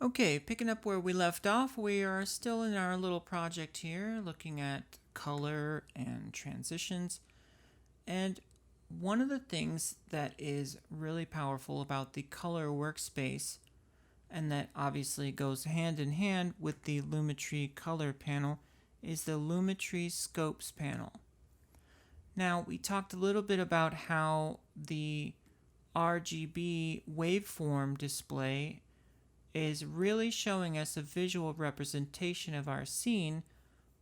Okay, picking up where we left off, we are still in our little project here looking at color and transitions. And one of the things that is really powerful about the color workspace, and that obviously goes hand in hand with the Lumetri color panel, is the Lumetri scopes panel. Now, we talked a little bit about how the RGB waveform display is really showing us a visual representation of our scene,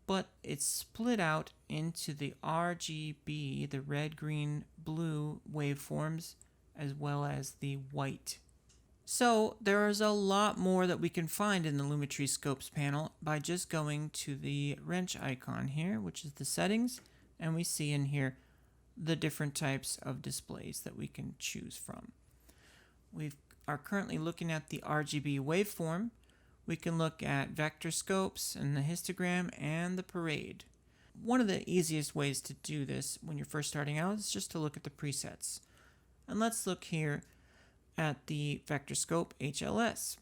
but it's split out into the RGB, the red, green, blue waveforms, as well as the white. So there is a lot more that we can find in the Lumetri Scopes panel by just going to the wrench icon here, which is the settings, and we see in here the different types of displays that we can choose from. We are currently looking at the RGB waveform. We can look at vector scopes and the histogram and the parade. One of the easiest ways to do this when you're first starting out is just to look at the presets. And let's look here at the vector scope HLS.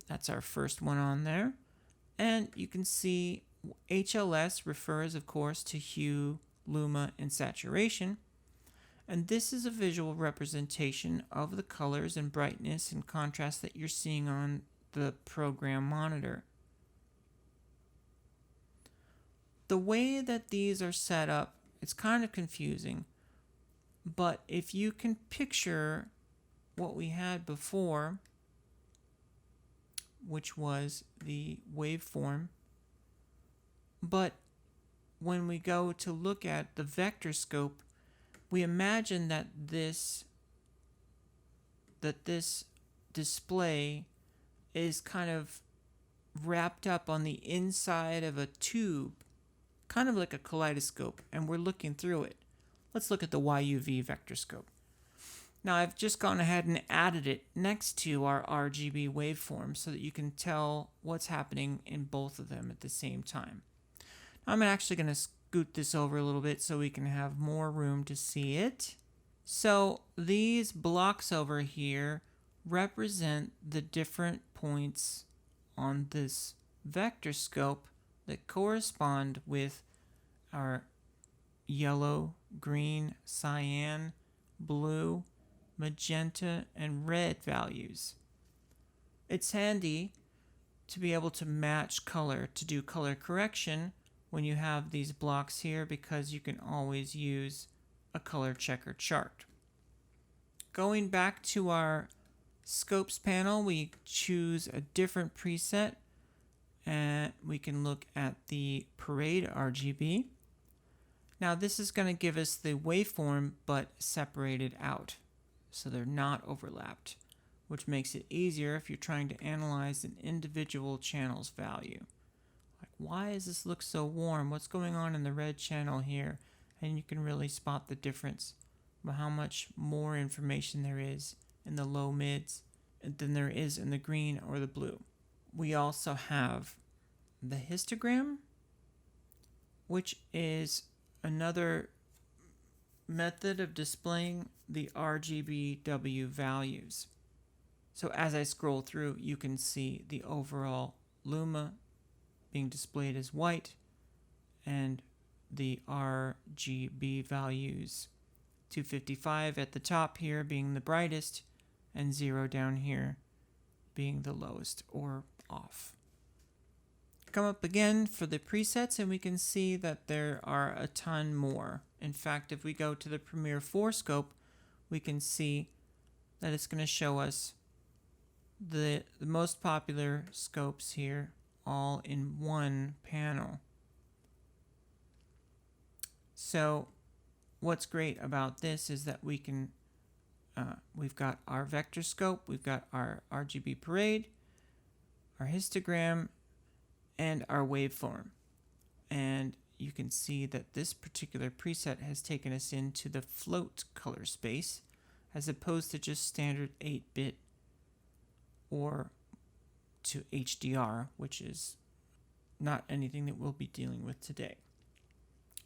That's our first one on there. And you can see HLS refers, of course, to hue, luma, and saturation. And this is a visual representation of the colors and brightness and contrast that you're seeing on the program monitor. The way that these are set up, it's kind of confusing, but if you can picture what we had before, which was the waveform, but when we go to look at the vector scope, we imagine that this display is kind of wrapped up on the inside of a tube, kind of like a kaleidoscope, and we're looking through it. Let's look at the YUV vector scope. Now I've just gone ahead and added it next to our RGB waveform so that you can tell what's happening in both of them at the same time. Now I'm actually going to scoot this over a little bit so we can have more room to see it. So these blocks over here represent the different points on this vector scope that correspond with our yellow, green, cyan, blue, magenta, and red values. It's handy to be able to match color, to do color correction when you have these blocks here, because you can always use a color checker chart. Going back to our scopes panel, we choose a different preset and we can look at the parade RGB. Now this is going to give us the waveform but separated out, so they're not overlapped, which makes it easier if you're trying to analyze an individual channel's value. Like, why does this look so warm? What's going on in the red channel here? And you can really spot the difference about how much more information there is in the low mids than there is in the green or the blue. We also have the histogram, which is another method of displaying the RGBW values. So as I scroll through, you can see the overall luma being displayed as white and the RGB values, 255 at the top here being the brightest and 0 down here being the lowest or off. Come up again for the presets and we can see that there are a ton more. In fact, if we go to the Premiere 4 scope, we can see that it's going to show us the most popular scopes here all in one panel. So what's great about this is that we can we've got our vector scope, we've got our RGB parade, our histogram, and our waveform. And you can see that this particular preset has taken us into the float color space as opposed to just standard 8-bit or to HDR, which is not anything that we'll be dealing with today.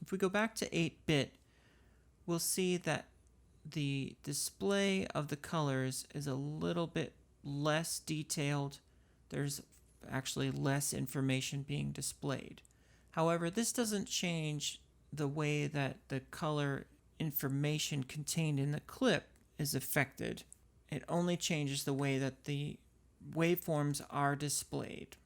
If we go back to 8-bit, we'll see that the display of the colors is a little bit less detailed there's actually less information being displayed. However, this doesn't change the way that the color information contained in the clip is affected. It only changes the way that the waveforms are displayed.